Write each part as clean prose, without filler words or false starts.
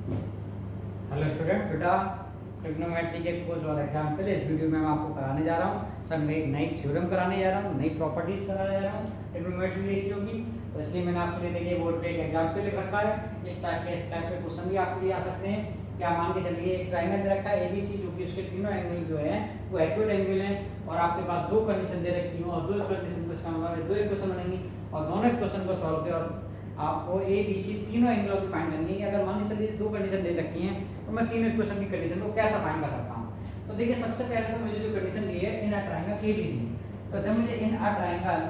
Hello student, बेटा trigonometry के course वाला एग्जाम के लिए इस वीडियो में मैं आपको कराने जा रहा हूँ। सर मैं एक नई थ्योरम कराने जा रहा हूँ, नई प्रॉपर्टीज कराने जा रहा हूँ ट्रिग्नोमेट्री रेशियो की। तो इसलिए मैंने आपके लिए देखिए बोर्ड पे एक एग्जाम के लिए रखा है। इस टाइप के क्वेश्चन भी आपके लिए आ सकते हैं। क्या मान के चलिए एक ट्राइंगल दे रखा है एबीसी, जो कि उसके तीनों एंगल जो है वो एक्यूरेट एंगल है, और आपके पास दो कंडीशन दे रखी हो और दो कंडीशन को इसका मतलब दो इक्वेशन बनेंगी और दोनों इक्वेशन को सॉल्व किया और आपको ए बी सी तीनों एंगलों की फाइंड करनी है। अगर मान लीजिए चलिए दो कंडीशन दे रखी हैं तो मैं तीनों इक्वेशन की कंडीशन को कैसे फाइंड कर सकता हूं। तो देखिए सबसे पहले तो मुझे जो कंडीशन दी है इन अ ट्रायंगल एबीसी, तो जब मुझे इन अ ट्रायंगल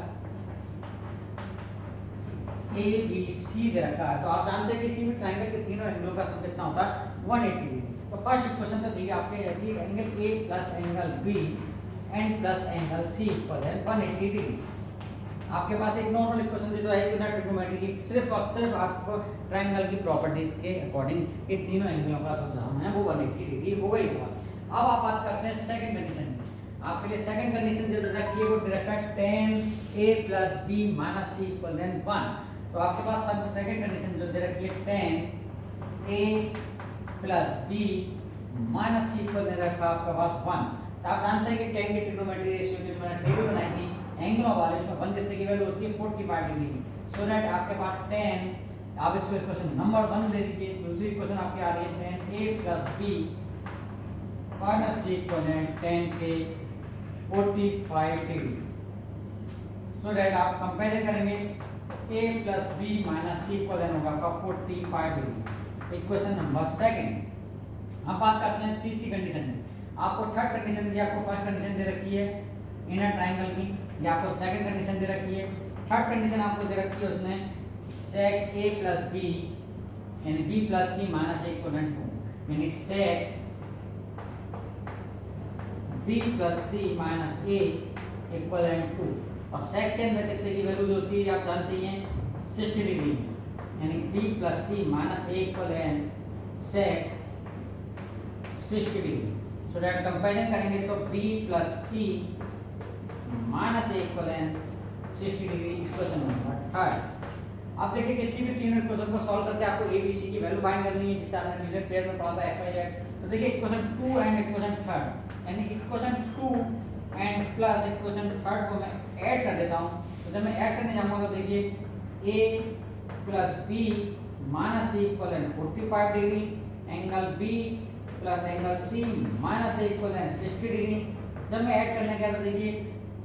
एबीसी दे रखा है तो आप जानते हैं किसी भी ट्रायंगल के तीनों एंगलों का सम कितना होता है 180 डिग्री। तो फर्स्ट इक्वेशन तो थी आपके यदि angle A plus angle B and plus angle C equal है 180 डिग्री। आपके पास एक नॉर्मल इक्वेशन दे दो है बिना ट्रिग्नोमेट्री की, सिर्फ और सिर्फ आपको ट्रायंगल की प्रॉपर्टीज के अकॉर्डिंग ये तीनों एंगलों का सम है वो 180 डिग्री हो गई होगा। अब आप बात करते हैं सेकंड कंडीशन की। आपके लिए सेकंड कंडीशन जो रखी है वो डायरेक्ट है tan a + b - c = 1। तो आपके पास सेकंड कंडीशन जो दे रखी है tan a + b - c = दे रखा आपके पास 1। तो आप जानते हैं कि tan की ट्रिग्नोमेट्री रेशियो की जो मैंने टेबल बनाई थी एंगलों वाले, इसमें 1 कितने की वैल्यू होती है 45 डिग्री की। सो दैट आपके पास tan, आप इसको इक्वेशन नंबर 1 दे दीजिए। दूसरी इक्वेशन आपकी आ रही है tan a + b - c = tan के 45 डिग्री। सो दैट आप कंपेयर करेंगे a + b - c = होगा आपका 45 डिग्री। Equation number second. अब बात करते हैं तीसरी कंडीशन में। आपको थर्ड कंडीशन दी, आपको फर्स्ट कंडीशन दे रखी है इनर ट्रायंगल की, या आपको सेकंड कंडीशन दे रखी है। थर्ड कंडीशन आपको दे रखी है उसमें sec a + b यानी b + c - a = 2, यानी sec b + c - a = 2। और sec के अंदर कितने की वैल्यूज होती है आप जानते हैं 60 डिग्री, यानी b + c - a = sec 60 degree. So that comparison करेंगे तो b + c - a = 60 degree. Equation number third. अब देखिए किसी भी तीनों इक्वेशन को सॉल्व करके आपको a b c की वैल्यू फाइंड करनी है, जिससे आपने यूनिट पेयर में पढ़ा था x y z। तो देखिए इक्वेशन 2 एंड इक्वेशन थर्ड, यानी equation 2 and plus equation third को मैं ऐड कर देता हूं। तो जब मैं ऐड करने जाऊंगा तो देखिए a + b - c = 45 degree, angle b + angle c - a = 60 degree. जब मैं ऐड करने गया तो देखिए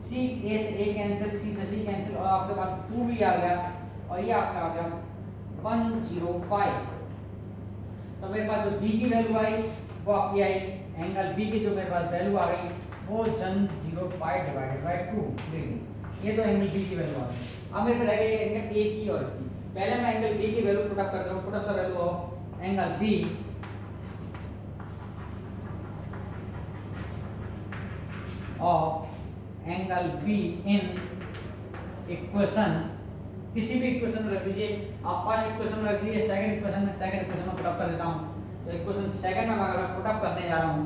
c a से a कैंसिल, c से c कैंसिल, और आपके पास 2 भी आ गया और ये आपका आ गया 105। तो मेरे पास जो b की वैल्यू आई वो आपकी आई एंगल b की जो मेरे पास वैल्यू आ गई वो 105 / 2 डिग्री। ये तो एंगल b की वैल्यू आ गई। अब मेरे को रह गई एंगल a की और इसकी। पहले मैं एंगल b की वैल्यू पुट अप करता हूं। Put up the value of angle b of angle b in equation, किसी भी इक्वेशन में रख दीजिए। आप फर्स्ट इक्वेशन में रख दीजिए, सेकंड इक्वेशन में, सेकंड इक्वेशन में पुट अप कर देता हूं। तो इक्वेशन सेकंड में अगर मैं पुट अप करने जा रहा हूं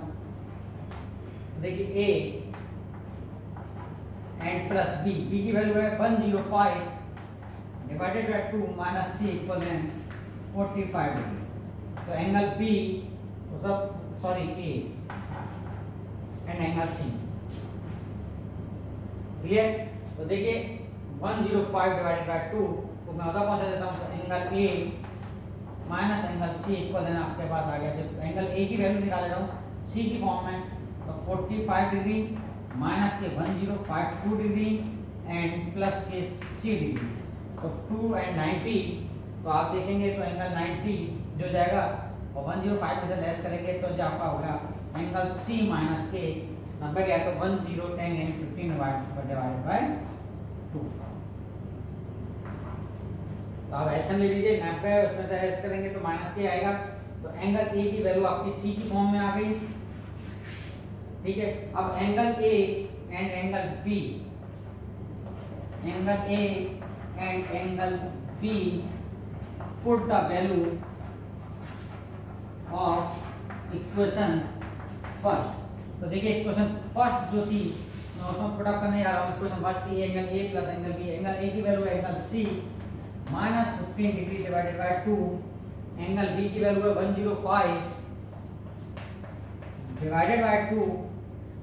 देखिए a and plus b, b की वैल्यू है 105 डिवाइडेड बाय 2 - c = 45 डिग्री। तो एंगल b वो सब sorry a and angle c clear. तो देखिए 105 डिवाइडेड बाय 2 को मैं उधर पहुंचा देता हूं। तो angle a minus angle c equal है आपके पास आ गया। तो एंगल a की वैल्यू निकाल रहा हूं c की फॉर्म में, तो 45 डिग्री माइनस के 1052 डिग्री एंड प्लस के c डिग्री। तो 2 एंड 90, तो आप देखेंगे तो एंगल 90 जो जाएगा और 105 में से लेस करेंगे तो जो आपका होगा एंगल c माइनस के 90 गया तो 10 10 एंड 15 डिवाइडेड बाय 2। तो आप ऐसा ले लीजिए 90 उसमें से ऐड करेंगे तो माइनस के आएगा। तो एंगल a की वैल्यू आपकी c की फॉर्म में आ गई, ठीक है। अब angle a and angle b, angle a and angle b put the value of equation first. तो देखिए इक्वेशन फर्स्ट जो थी मैं उसमें पुट अप करने जा रहा हूं। इक्वेशन फर्स्ट थी angle a plus angle b, angle a की वैल्यू है angle c -15 degree divided by 2 angle B की वैल्यू है 105 divided by 2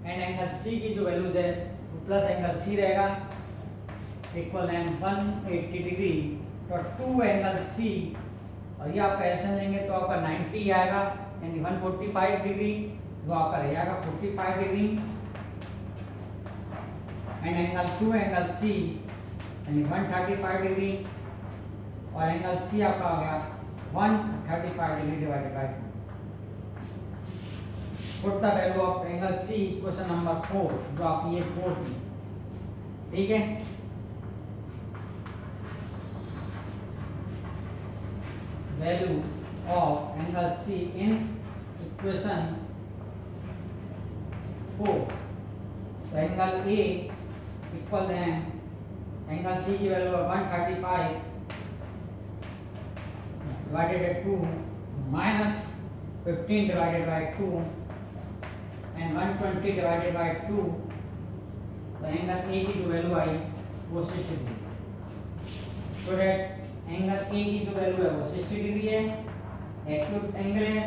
and angle C की जो वैल्यूज है वो प्लस एंगल सी रहेगा इक्वल एन 180 डिग्री। तो 2 एंगल सी और ये आपका एलसीएम लेंगे तो आपका 90 आएगा यानी 145 डिग्री, वो आपका रह जाएगा 45 degree and angle 2 angle C यानी 135 डिग्री और एंगल सी आपका आ गया 135 degree divided by 2। Put the value of angle C question number 4 जो आपकी ये 4 थी, ठीक है। Value of angle C in equation 4, तो angle A equal angle C की वैल्यू है 135 divided by 2 minus 15 divided by 2 and 120 divided by 2, तो एंगल ए की जो वैल्यू आई वो 60 degree. So that angle A की जो वैल्यू है वो 60 डिग्री है, एक्यूट एंगल है।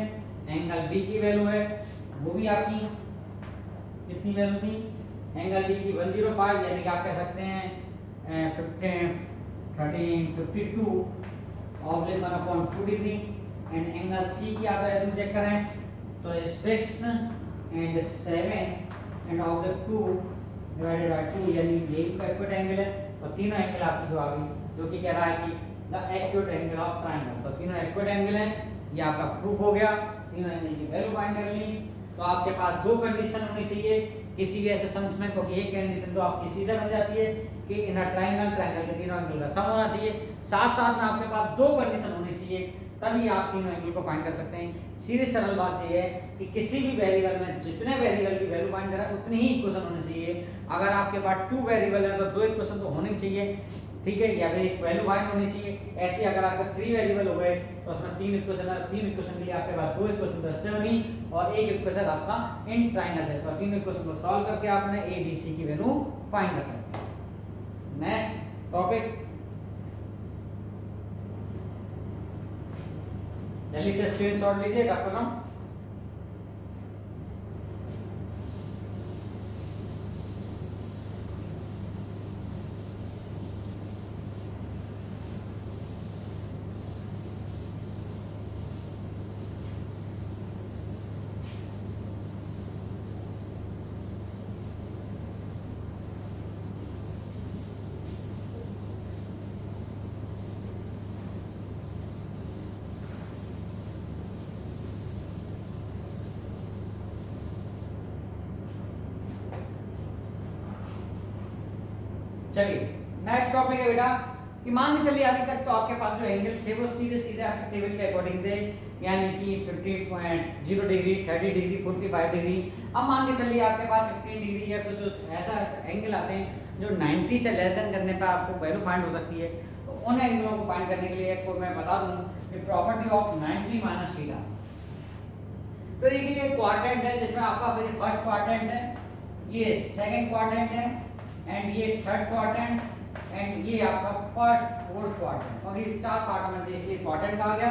एंगल बी की वैल्यू है वो भी आपकी कितनी वैल्यू थी, एंगल बी की 105 यानी कि आप कह सकते हैं 52 oblique 1/2 degree and angle C की आप वैल्यू चेक करें तो 6 and 7 and oblique 2 divided by 2 यानी ये एक्यूट एंगल है। तो तीनों एंगल आपकी जो आ गई जो कि कह रहा है कि the acute angle of triangle, तो तीनों एक्यूट एंगल हैं, ये आपका प्रूफ हो गया। तीनों एंगल की वैल्यू फाइंड कर ली। तो आपके पास दो कंडीशन होनी चाहिए किसी भी ऐसे सम्स में, क्योंकि एक कंडीशन तो आपकी सीधा बन जाती है कि इन अ ट्रायंगल के तीनों एंगल का सम होना चाहिए, साथ साथ में आपके पास दो कंडीशन होनी चाहिए, तभी आप तीनों एंगल को फाइंड कर सकते हैं। सीधी सरल बात ये है कि किसी भी वेरिएबल में जितने वेरिएबल की वैल्यू फाइंड करें उतनी ही इक्वेशन होनी चाहिए। अगर आपके पास 2 वेरिएबल है तो 2 इक्वेशन तो होनी चाहिए, ठीक है, या फिर एक वैल्यू फाइंड होनी चाहिए। ऐसे अगर आपके 3 वेरिएबल हो गए तो उसमें 3 इक्वेशन है, 3 इक्वेशन के लिए आपके पास 2 इक्वेशन तो इससे होनी और एक इक्वेशन आपका इन ट्रायंगल है, तो 3 इक्वेशन को सॉल्व करके आपने ए बी सी की वैल्यू फाइंड कर सकते हैं। नेक्स्ट टॉपिक, जल्दी से स्क्रीनशॉट लीजिए डॉक्टर नाम। चलिए नेक्स्ट टॉपिक है बेटा कि मान के चलिए अभी तक तो आपके पास जो एंगल थे वो सीधे सीधे आपके टेबल के अकॉर्डिंग थे, यानी कि 50.0 डिग्री, 30 डिग्री, 45 डिग्री। अब मान के चलिए आपके पास 15 डिग्री या कुछ ऐसा एंगल आते हैं जो 90 से लेस देन करने पर आपको वैल्यू फाइंड हो सकती है। तो उन एंगलों को फाइंड करने के लिए आपको मैं बता दूं कि प्रॉपर्टी ऑफ 90 माइनस थीटा। तो देखिए ये क्वाड्रेंट है जिसमें आपका फर्स्ट क्वाड्रेंट है, ये सेकंड क्वाड्रेंट है एंड ये थर्ड क्वाड्रेंट एंड ये आपका फर्स्ट फोर्थ क्वाड्रेंट, और ये 4 पार्टों में इसलिए क्वाड्रेंट कहा गया।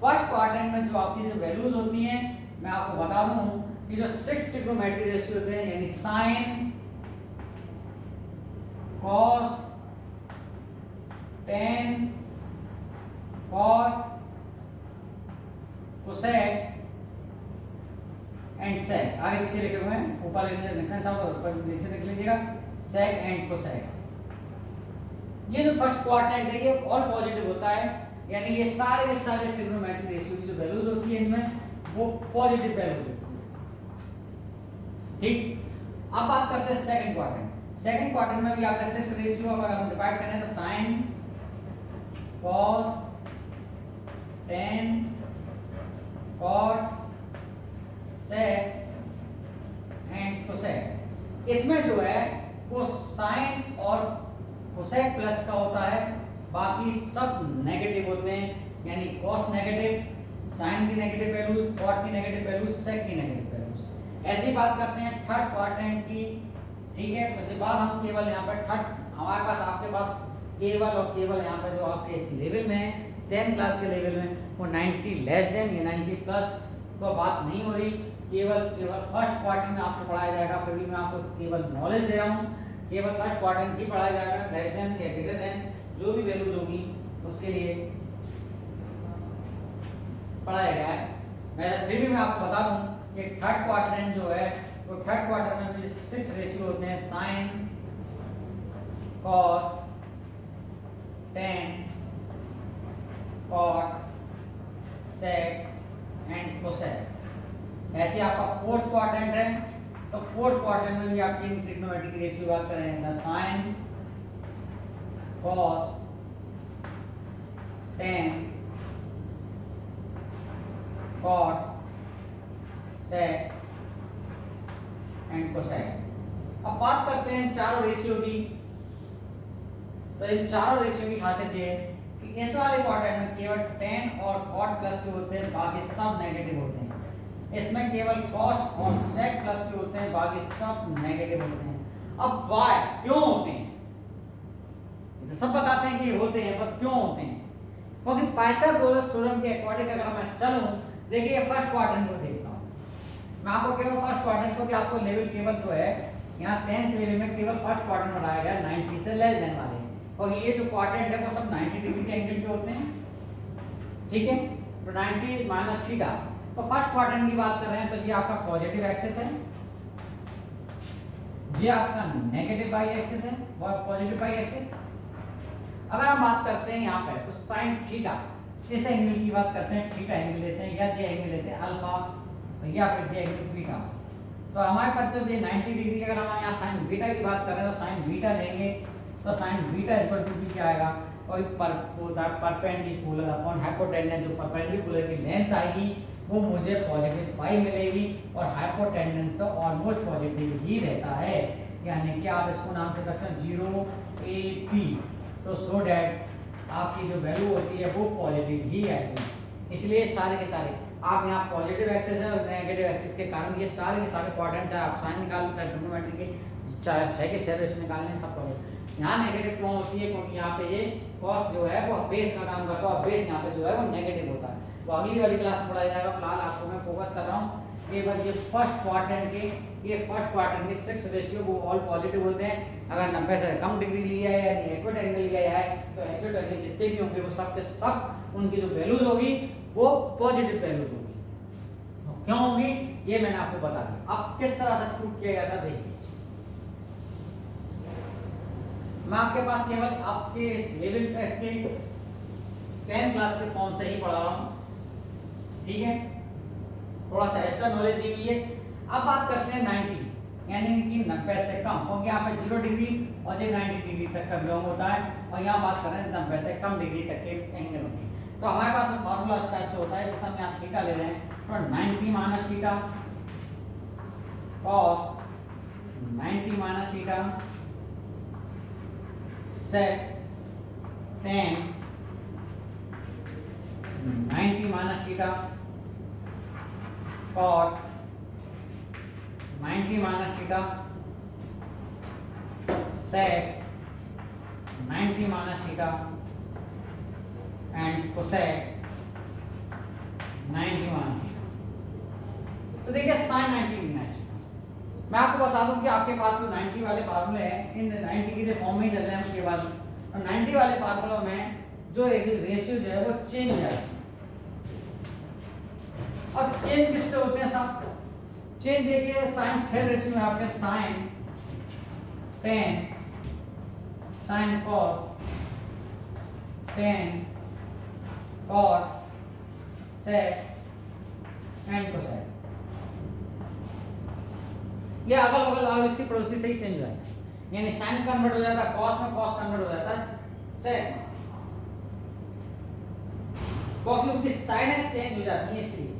फर्स्ट क्वाड्रेंट में जो आपकी जो वैल्यूज होती हैं मैं आपको बता दूं कि जो 6 ट्रिग्नोमेट्री रेशियो होते हैं यानी sine, cos, tan, cot, cosec and sec, आगे पीछे लिखे हुए हैं, ऊपर लिखना चाहो तो ऊपर नीचे लिख लीजिएगा, सेक एंड कोसेक। ये जो फर्स्ट क्वाड्रेंट है ये ऑल पॉजिटिव होता है, यानी ये सारे के सारे ट्रिग्नोमेट्रिक रेशियो की जो वैल्यूज होती है इनमें वो पॉजिटिव वैल्यूज होती है, ठीक। अब बात करते हैं सेकंड क्वाड्रेंट। सेकंड क्वाड्रेंट में भी आपका 6 रेशियो अगर हम डिवाइड करें तो sine, cos, tan, cot, sec and cosec. इसमें जो है वो साइन और कोसेक प्लस का होता है, बाकी सब नेगेटिव होते हैं, यानी कॉस नेगेटिव, साइन की नेगेटिव वैल्यूज, कॉट की नेगेटिव वैल्यूज, सेक की नेगेटिव वैल्यूज। ऐसी बात करते हैं थर्ड क्वाड्रेंट की, ठीक है। तो जब हम केवल यहाँ पर थर्ड हमारे पास आपके पास केवल और केवल यहाँ पे जो आपके इस लेवल में 10 क्लास के लेवल में वो 90 लेस देन या 90 प्लस तो बात नहीं हो रही। केवल फर्स्ट क्वाड्रेंट में आपको पढ़ाया जाएगा। फिर भी मैं आपको केवल नॉलेज दे रहा हूँ, केवल फर्स्ट क्वाड्रेंट ही पढ़ाया जाएगा। लेस देन या ग्रेटर देन जो भी वैल्यूज होगी उसके लिए पढ़ाया गया है। मैं फिर भी मैं आपको बता दूं कि थर्ड क्वाड्रेंट जो है वो थर्ड क्वाड्रेंट में भी 6 रेशियो होते हैं, sine, cos, tan, cot, sec and cosec. ऐसे आपका फोर्थ क्वाड्रेंट है, तो फोर्थ क्वाड्रेंट में भी आपकी ट्रिग्नोमेट्रिक रेशियो बात करें, sine, cos, tan, cot, sec and cosec. अब बात करते हैं चारों रेशियो की। तो इन चारों रेशियो की खासियत ये है कि इस वाले क्वाड्रेंट में केवल टेन और कॉट प्लस के होते हैं, बाकी सब नेगेटिव होते हैं। इसमें केवल कॉस और सेक प्लस के होते हैं, बाकी सब नेगेटिव होते हैं। अब वाई क्यों होते हैं, ये तो सब बताते हैं कि होते हैं, पर क्यों होते हैं? क्योंकि पाइथागोरस थ्योरम के अकॉर्डिंग अगर मैं चलूं, देखिए फर्स्ट क्वाड्रेंट को देखता हूं मैं, आपको केवल फर्स्ट क्वाड्रेंट को, कि आपको लेवल केवल जो है यहाँ 10th लेवल में केवल फर्स्ट क्वाड्रेंट बनाया गया 90 से लेस देन वाले, और ये जो क्वाड्रेंट है वो सब 90 डिग्री के एंगल पे होते हैं, ठीक है। तो 90 माइनस थीटा, तो फर्स्ट क्वाड्रेंट की बात कर रहे हैं तो ये आपका पॉजिटिव एक्सिस है, ये आपका नेगेटिव वाई एक्सिस है, वो पॉजिटिव वाई एक्सिस। अगर हम बात करते हैं यहाँ पे तो साइन थीटा, इस एंगल की बात करते हैं, थीटा एंगल लेते हैं या जे एंगल लेते हैं अल्फा, या फिर जे एंगल बीटा। तो हमारे पास जो ये 90 डिग्री, अगर हम यहाँ साइन बीटा की बात कर रहे हैं तो साइन बीटा लेंगे, तो साइन बीटा इक्वल टू क्या आएगा, और परपेंडिकुलर अपॉन हाइपोटेन्यूज, जो परपेंडिकुलर की लेंथ आएगी वो मुझे पॉजिटिव पाई मिलेगी, और हाइपोटेन्यूज तो ऑलमोस्ट पॉजिटिव ही रहता है, यानी कि आप इसको नाम से करते हैं 0 AP, तो सो डैट आपकी जो वैल्यू होती है वो पॉजिटिव ही आएगी। इसलिए सारे के सारे आप यहाँ पॉजिटिव एक्सिस है और नेगेटिव एक्सिस के कारण ये सारे के सारे क्वाड्रेंट, चाहे आप साइन निकाल चाहे ट्रिग्नोमेट्री के चाहे 6 के 6 रेशियो निकालने सब पॉजिटिव। यहाँ नेगेटिव क्यों होती है, क्योंकि यहाँ पे ये कॉस जो है वो बेस का काम करता है, और बेस यहाँ पे जो है वो नेगेटिव होता है। तो अगली वाली क्लास में पढ़ाया जाएगा। फिलहाल आपको मैं फोकस कर रहा हूँ केवल ये फर्स्ट क्वाड्रेंट के, ये फर्स्ट क्वाड्रेंट के 6 रेशियो वो ऑल पॉजिटिव होते हैं। अगर 90 से कम डिग्री लिया है या एक्यूट एंगल लिया है तो एक्यूट एंगल जितने भी होंगे वो सब के सब उनकी जो वैल्यूज होगी वो पॉजिटिव वैल्यूज होगी। तो क्यों होगी ये मैंने आपको बता दिया। अब किस तरह से प्रूव किया गया था देखिए, मैं आपके पास केवल आपके लेवल के 10 क्लास के फॉर्म से ही पढ़ा रहा हूँ, ठीक है, थोड़ा सा एक्स्ट्रा नॉलेज दी हुई है। अब बात करते हैं 90, यानी कि 90 से कम, क्योंकि यहाँ पे 0 डिग्री और ये 90 डिग्री तक का बिलोंग होता है, और यहाँ बात कर रहे हैं 90 से कम डिग्री तक के एंगल होंगे। तो हमारे पास वो फार्मूला इस टाइप से होता है, जैसे हम यहाँ थीटा ले रहे हैं तो 90 minus theta cos 90 minus theta sec 10 90 minus theta cot 90 minus theta sec 90 minus theta and cosec 90 minus theta. तो देखिए साइन 90 मैच, मैं आपको बता दूं कि आपके पास जो 90 वाले फार्मूले हैं, इन 90 के फॉर्म में ही चल रहे हैं उसके बाद, और 90 वाले फार्मूलों में जो एक रेशियो जो है वो चेंज हो जाता है। अब चेंज किससे होते हैं साहब? चेंज देखिए साइन 6 रेशियो में आपके sine 10 sine cos 10 cot sec and cosec, ये अगल बगल और इसी पड़ोसी से ही चेंज हो जाता है, यानी साइन कन्वर्ट हो जाता है कॉस में, कॉस कन्वर्ट हो जाता है सेक, क्योंकि उनकी साइडें चेंज हो जाती हैं। इसलिए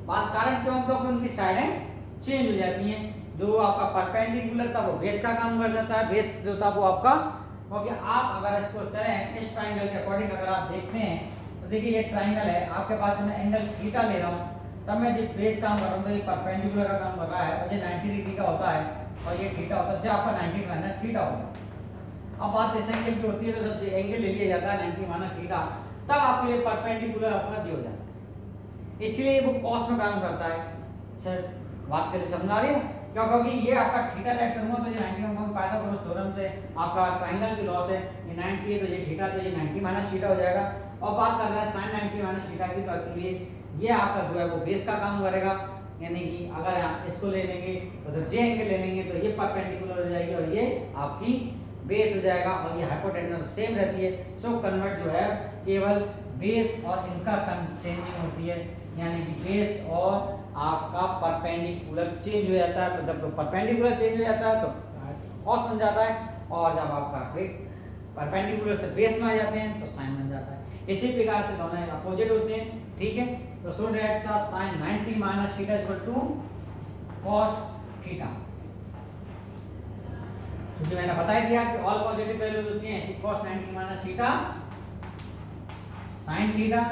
बात कारण क्यों, क्योंकि उनकी साइडें चेंज हो जाती हैं। जो आपका परपेंडिकुलर था वो बेस का काम कर जाता है, बेस जो था वो आपका, क्योंकि आप अगर इसको चलें इस ट्राइंगल के अकॉर्डिंग अगर आप देखते हैं तो देखिए ये ट्राइंगल है आपके पास, मैं एंगल थीटा ले रहा हूँ तब मैं जो बेस काम कर रहा हूँ तो ये परपेंडिकुलर का काम कर रहा है, और ये 90 डिग्री का होता है और ये थीटा होता है, जो आपका 90 माइनस थीटा होता है। अब बात इस एंगल की होती है तो जब एंगल ले लिया जाता है 90 माइनस थीटा, तब आपके लिए परपेंडिकुलर आपका जी हो जाता है, इसलिए वो कॉस में काम करता है। सर बात करें समझ आ रही है क्यों? क्योंकि ये आपका थीटा लेट करूंगा तो ये 90 होगा, पाइथागोरस थ्योरम से आपका ट्रायंगल की लॉ से ये 90 है तो ये थीटा, तो ये 90 माइनस थीटा हो जाएगा। और बात कर रहा है sin 90 माइनस थीटा की, तो आपके लिए ये आपका जो है वो बेस का काम करेगा, यानी कि अगर आप इसको ले लेंगे तो जे एंगल ले लेंगे तो ये परपेंडिकुलर हो जाएगी और ये आपकी बेस हो जाएगा, और ये हाइपोटेन्यूज सेम रहती है। सो कन्वर्ट जो है केवल बेस और इनका चेंजिंग होती है, यानी कि बेस और आपका परपेंडिकुलर चेंज हो जाता है। तो जब परपेंडिकुलर चेंज हो जाता है तो कॉस बन जाता है, और जब आपका परपेंडिकुलर से बेस में आ जाते हैं तो साइन बन जाता है। इसी प्रकार से दोनों अपोजिट होते हैं, ठीक है। तो so that the sin 90 minus theta equal to cos theta. क्योंकि मैंने बता दिया कि ऑल पॉजिटिव वैल्यूज होती हैं, ऐसी cos 90 minus theta sin theta.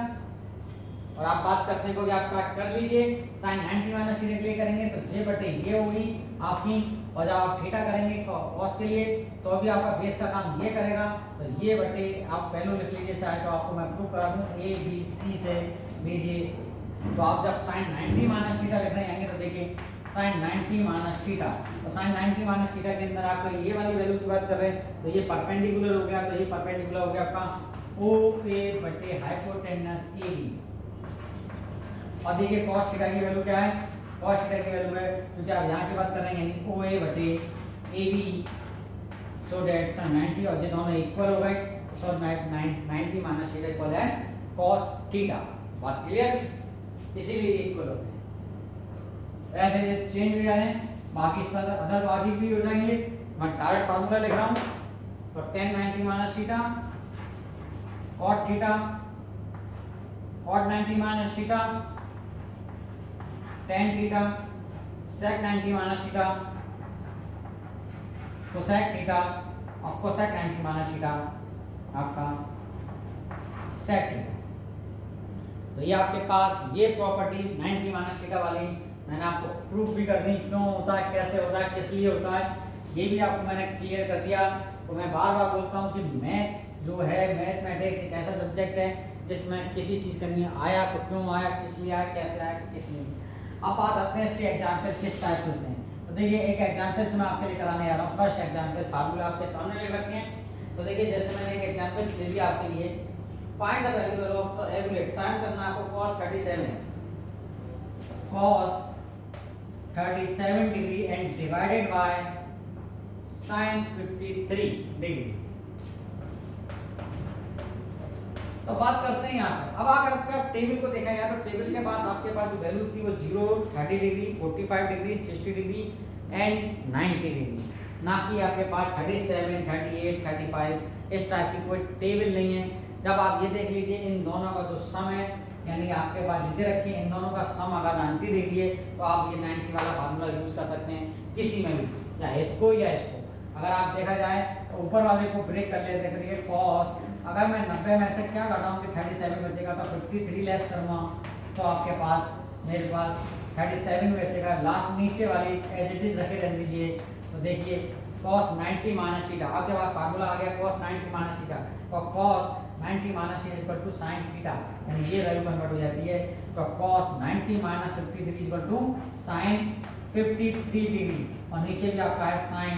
और आप बात करते हैं, क्योंकि आप चार्ट कर लीजिए, sin 90 माइनस थीटा के लिए करेंगे तो j बटे ये होगी आपकी, और जब आप थीटा करेंगे cos के लिए तो भी आपका बेस का काम ये करेगा, तो ये बटे आप वैल्यू लिख लीजिए, चाहे तो आपको मैं प्रूव करा दूं a b c से लीजिए। तो आप जब sin 90 माइनस थीटा लिखने आएंगे तो देखिए sin 90 माइनस थीटा, तो sin 90 माइनस थीटा के अंदर आपको ये वाली वैल्यू की बात कर रहे हैं, तो ये परपेंडिकुलर हो गया, तो ये परपेंडिकुलर हो गया आपका OA बटे हाइपोटेन्यूस AB। और देखिए cos थीटा की वैल्यू क्या है, cos थीटा की वैल्यू है क्योंकि आप यहाँ की बात कर रहे हैं, यानी OA बटे AB, सो दैट sin 90 और ये दोनों इक्वल हो गए, सो 90 माइनस थीटा इक्वल है cos थीटा। बात क्लियर, इसीलिए इक्वल हो गए। ऐसे ये चेंज हो जा रहे हैं, बाकी सब अदर बाकी भी हो जाएंगे। मैं डायरेक्ट फार्मूला लिख रहा हूँ, तो tan 90 minus theta cot theta, cot 90 minus theta tan theta, sec 90 minus theta cosec theta, और cosec 90 माइनस थीटा आपका sec थीटा। तो ये आपके पास ये प्रॉपर्टीज 90 माइनस थीटा वाली मैंने आपको प्रूफ भी कर दी, क्यों होता है, कैसे होता है, किस लिए होता है, ये भी आपको मैंने क्लियर कर दिया। तो मैं बार बार बोलता हूँ कि मैथ जो है, मैथमेटिक्स एक ऐसा सब्जेक्ट है जिसमें किसी चीज़ करनी आया तो क्यों आया, किस लिए आया, कैसे आया, किस लिए। अब बात आते हैं इसके एग्जाम्पल किस टाइप से होते हैं। तो देखिए एक एग्जाम्पल से मैं आपके लिए कराने आ रहा हूँ। फर्स्ट एग्जाम्पल फार्मूला आपके सामने ले रखे हैं। तो देखिए जैसे मैंने एक एग्जाम्पल दे दिया आपके लिए, find the value of the average, find करना आपको cos 37 degree and divided by sin 53 degree. तो बात करते हैं यहाँ पे। अब अगर आपका टेबल को देखा जाए तो टेबल के पास आपके पास जो वैल्यूज थी वो 0, 30 degree, 45 degree, 60 degree and 90 degree, ना कि आपके पास 37, 38, 35 इस टाइप की कोई टेबल नहीं है। जब आप ये देख लीजिए इन दोनों का जो सम है, यानी आपके पास जितने रखे इन दोनों का सम अगर 90 डिग्री है तो आप ये 90 वाला फार्मूला यूज कर सकते हैं किसी में भी, चाहे इसको या इसको। अगर आप देखा जाए तो ऊपर वाले को ब्रेक कर लेते हैं, देखिए cos, अगर मैं 90 में से क्या करता हूँ कि 37 बचेगा तो 53 लेस करूँगा तो आपके पास मेरे पास 37 बचेगा। लास्ट नीचे वाली एज इट इज रखे रख दीजिए। तो देखिए cos 90 माइनस थीटा, आपके पास फार्मूला आ गया cos 90 माइनस थीटा, और cos 90 minus theta equal to sin theta, यानी ये वैल्यू कन्वर्ट हो जाती है। तो cos 90 minus 53 equal to sin 53 degree, और नीचे भी आपका है sin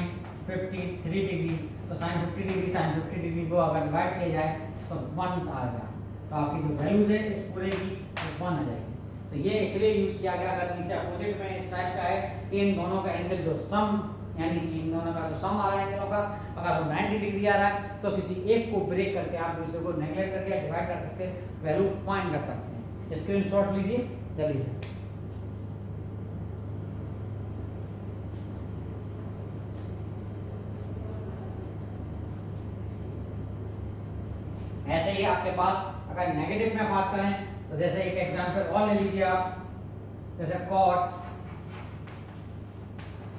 53 डिग्री। तो sin 50 डिग्री sin 50 डिग्री को अगर डिवाइड किया जाए तो 1 आ गया, तो आपकी जो वैल्यूज है इस पूरे की 1 आ जाएगी। तो ये इसलिए यूज किया गया, अगर नीचे अपोजिट में इस टाइप का है कि इन दोनों का एंगल जो सम, यानी कि इन दोनों का जो सम आ रहा है एंगलों का, अगर वो 90 डिग्री आ रहा है तो किसी एक को ब्रेक करके आप दूसरे को नेगलेक्ट करके डिवाइड कर सकते हैं, वैल्यू फाइंड कर सकते हैं। स्क्रीनशॉट लीजिए जल्दी से। ऐसे ही आपके पास अगर नेगेटिव में बात करें तो जैसे एक एग्जांपल और ले लीजिए आप, जैसे cot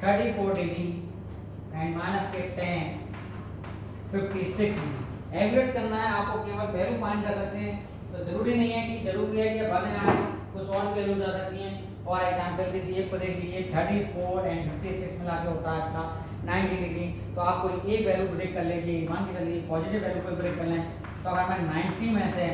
34 डिग्री एंड माइनस के tan 56 डिग्री। एवरेट करना है आपको, केवल वैल्यू फाइंड कर सकते हैं। तो जरूरी नहीं है कि जरूरी है कि बने आए, कुछ और वैल्यूज आ सकती हैं। और एग्जांपल किसी एक को देख लीजिए, 34 एंड 56 मिला के होता है आपका 90 डिग्री। तो आप कोई एक वैल्यू ब्रेक कर लेंगे, मान के चलिए पॉजिटिव वैल्यू को ब्रेक कर लें। तो अगर मैं 90 में से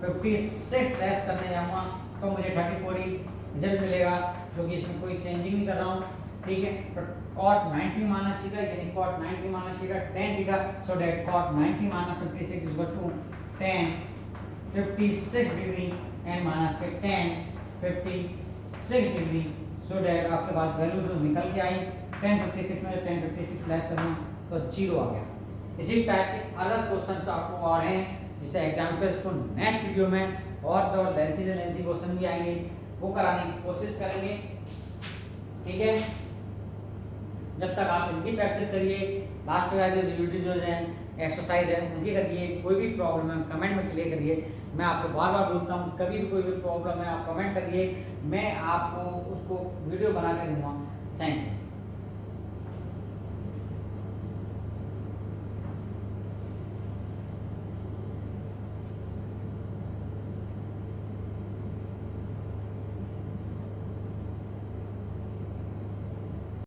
56 लेस करने जाऊंगा तो मुझे 34 ही रिजल्ट मिलेगा, क्योंकि इसमें कोई चेंजिंग नहीं कर रहा हूँ, ठीक है। तो cot 90 माइनस थीटा यानी cot 90 minus theta tan theta, so that cot 90 minus 56 is equal to tan 56 degree and minus के tan 56 डिग्री, सो दैट आपके पास वैल्यू जो निकल के आई tan 56 में tan 56 लेस करना तो 0 आ गया। इसी टाइप के अलग क्वेश्चंस आपको और हैं, जिसे एग्जांपल्स को नेक्स्ट वीडियो में और जो लेंथी क्वेश्चन भी आएंगे वो कराने की कोशिश करेंगे, ठीक है। जब तक आप इनकी प्रैक्टिस करिए, लास्ट में आगे वीडियो जो है एक्सरसाइज है उनकी करिए, कोई भी प्रॉब्लम है कमेंट में क्लियर करिए। मैं आपको बार बार बोलता हूँ कभी भी कोई भी प्रॉब्लम है आप कमेंट करिए, मैं आपको उसको वीडियो बना कर दूंगा। Thank you.